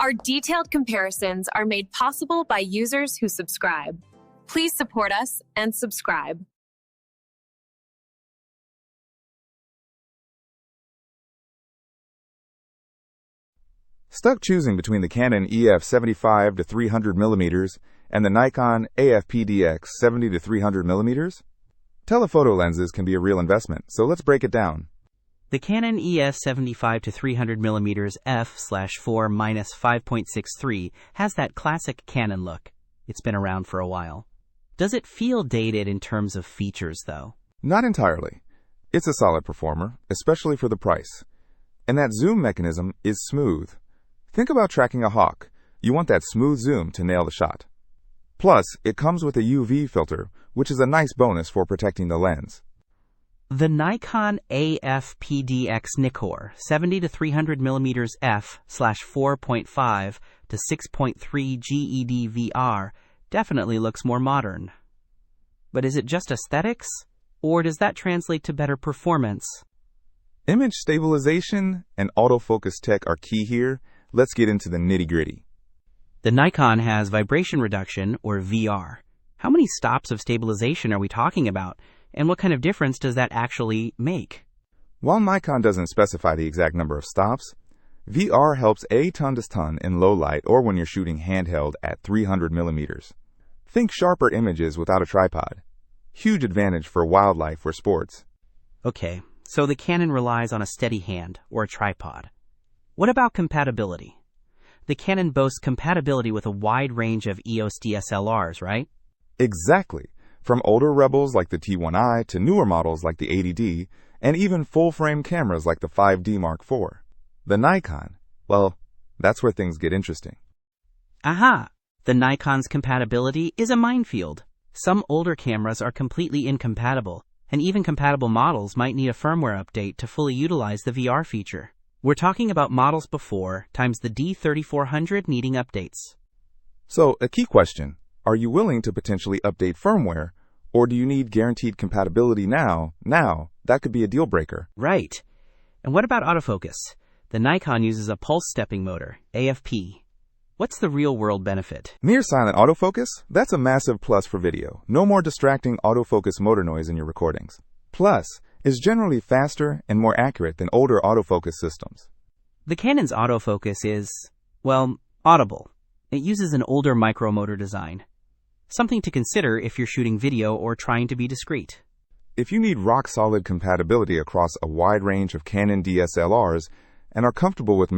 Our detailed comparisons are made possible by users who subscribe. Please support us and subscribe. Stuck choosing between the Canon EF 75-300mm and the Nikon AF-P DX 70-300mm? Telephoto lenses can be a real investment, so let's break it down. The Canon EF 75-300mm f/4-5.63 has that classic Canon look. It's been around for a while. Does it feel dated in terms of features, though? Not entirely. It's a solid performer, especially for the price. And that zoom mechanism is smooth. Think about tracking a hawk. You want that smooth zoom to nail the shot. Plus, it comes with a UV filter, which is a nice bonus for protecting the lens. The Nikon AF-P DX NIKKOR 70-300mm f/4.5 to 6.3 GED VR definitely looks more modern. But is it just aesthetics, or does that translate to better performance? Image stabilization and autofocus tech are key here. Let's get into the nitty-gritty. The Nikon has vibration reduction, or VR. How many stops of stabilization are we talking about, and what kind of difference does that actually make? While Nikon doesn't specify the exact number of stops, VR helps ton in low light or when you're shooting handheld at 300mm. Think sharper images without a tripod. Huge advantage for wildlife or sports. Okay, so the Canon relies on a steady hand, or a tripod. What about compatibility? The Canon boasts compatibility with a wide range of EOS DSLRs, right? Exactly. From older rebels like the T1i to newer models like the 80D, and even full-frame cameras like the 5D Mark IV. The Nikon, well, that's where things get interesting. Aha! The Nikon's compatibility is a minefield. Some older cameras are completely incompatible, and even compatible models might need a firmware update to fully utilize the VR feature. We're talking about models before times the D3400 needing updates. So, a key question. Are you willing to potentially update firmware, or do you need guaranteed compatibility now? That could be a deal breaker. Right. And what about autofocus? The Nikon uses a pulse stepping motor, AF-P. What's the real-world benefit? Near silent autofocus? That's a massive plus for video. No more distracting autofocus motor noise in your recordings. Plus, is generally faster and more accurate than older autofocus systems. The Canon's autofocus is, well, audible. It uses an older micromotor design. Something to consider if you're shooting video or trying to be discreet. If you need rock-solid compatibility across a wide range of Canon DSLRs and are comfortable with